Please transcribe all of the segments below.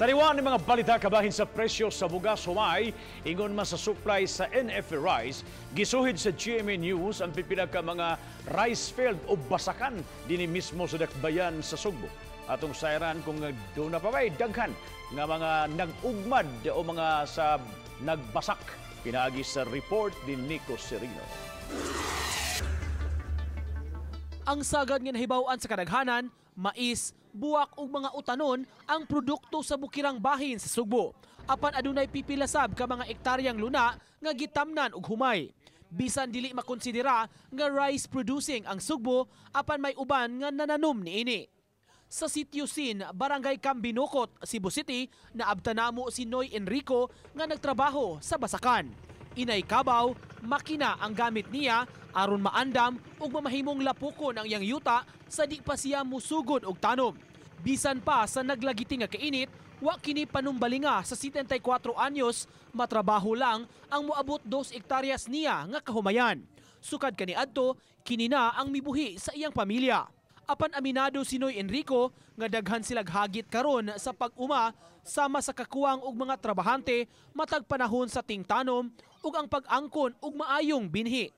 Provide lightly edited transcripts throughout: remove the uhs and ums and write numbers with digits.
Taliwan ng mga balita kabahin sa presyo sa bugas humay, ingon man sa supply sa NFA Rice, gisuhid sa GMA News ang pipila ka mga rice field o basakan dini mismo sa dakbayan sa Sugbo. Atong sayran kung doon na pa ba'y daghan nga mga nag-ugmad o mga sa nagbasak. Pinaagi sa report ni Nico Serino. Ang sagad nga nahibaw-an sa kadaghanan, mais, buwak ug mga utanon ang produkto sa bukirang bahin sa Sugbo. Apan adunay pipilasab ka mga ektaryang luna nga gitamnan og humay. Bisan dili makonsidera nga rice producing ang Sugbo, apan may uban nga nananom niini. Sa Sitio Sin, Barangay Cambinocot, Cebu City, naabtan namo si Noy Enrico nga nagtrabaho sa basakan. Inay kabaw, makina ang gamit niya aron maandam ug mamahimong lapukon ang iyang yuta sa di pa siya musugod og tanom. Bisan pa sa naglagiti nga kainit, wa kini panumbalinga sa 74 anyos, matrabaho lang ang moabot 2 hektaryas niya nga kahumayan. Sukad kaniadto, kini na ang mibuhi sa iyang pamilya. Apan aminado si Noy Enrico nga daghan silang hagit karon sa pag-uma sama sa kakuwang og mga trabahante matag panahon sa tingtanom ug ang pag-angkon og maayong binhi.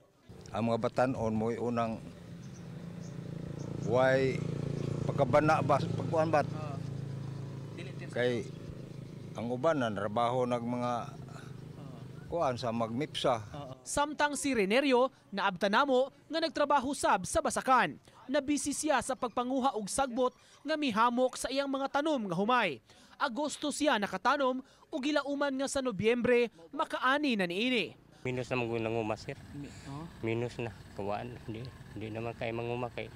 Ang mga batan-on mo unang way pagkabana ba pagkuan bat kay ang uban na trabaho nag mga kuan sa magmipsa. Samtang si Renerio naabtan namo nga nagtrabaho sab sa basakan. Nabisi siya sa pagpanguha og sagbot nga mihamok sa iyang mga tanom nga humay. Agosto siya nakatanom ug gilauman nga sa Nobyembre makaani na niini. Minus na mangunguma sir. Minus na kawaan hindi naman kay manguma kay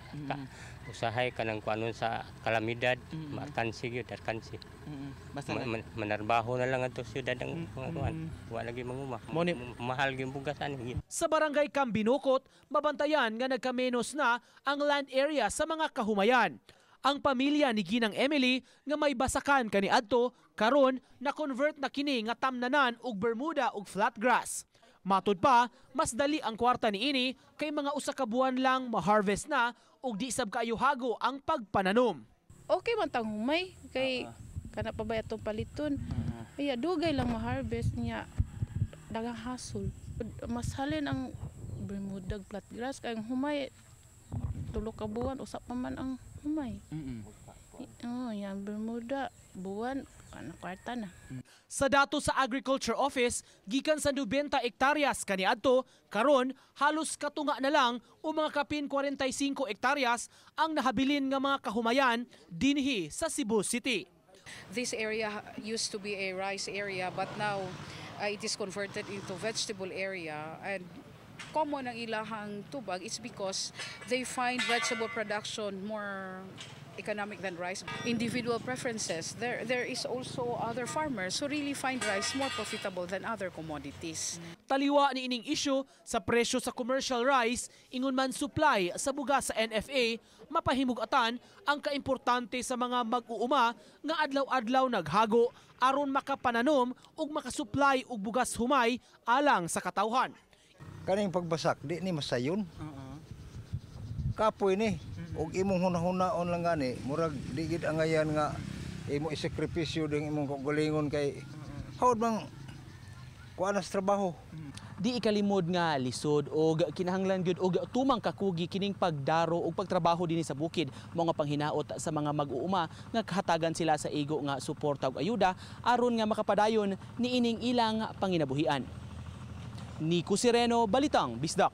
usahay kanang kuanon sa kalamidad makansi gyud kansi. Basta manarbaho na lang ato syudad ang mga kuan. Wa lagi manguma. Mahal gyud bugas ani. Sa Barangay Cambinocot, mabantayan nga nagkamenos na ang land area sa mga kahumayan. Ang pamilya ni Ginang Emily nga may basakan kaniadto karon na-convert na kini nga tamnanan og Bermuda ug flatgrass. Matud pa, mas dali ang kwarta niini kay mga usa ka buwan lang ma-harvest na ug di sab kaayo hago ang pagpananom. Okay man tang humay kay kana pa ba atong paliton. Iya dugay lang ma-harvest niya dagang hasol. Mas halin ang Bermuda ug flatgrass kay ang humay tulo ka buwan usa pa man ang humay. Yan Bermuda buwan kana kwarta na. Sa dato sa Agriculture Office, gikan sa 90 hektaryas kaniadto, karon halos katunga na lang o mga kapin 45 hektaryas ang nahabilin nga mga kahumayan dinhi sa Cebu City. This area used to be a rice area but now it is converted into vegetable area, and common ang ilahang tubag is because they find vegetable production more economic than rice. Individual preferences. There is also other farmers who really find rice more profitable than other commodities. Taliwa ni ining issue sa presyo sa commercial rice, ingon man supply sa bugas sa NFA, mapahimug-atan ang kaimportante sa mga mag-uuma nga adlaw-adlaw naghago aron makapananom ug makasupply og bugas humay alang sa katawhan. Kaning pagbasak di ni masayon. Kapoy ni og imong hunahuna-on lang gani murag digid angayan nga imo isakripisyo ding imong kagalingon kay hawd mang kuanas trabaho. Di ikalimod nga lisod og kinahanglan gyud og tumang kakugi kining pagdaro og pagtrabaho dinhi sa bukid, mga panghinaot sa mga mag-uuma nga kahatagan sila sa igo nga suporta ug ayuda aron nga makapadayon niining ilang panginabuhian. Nico Sereno, Balitang Bisdak.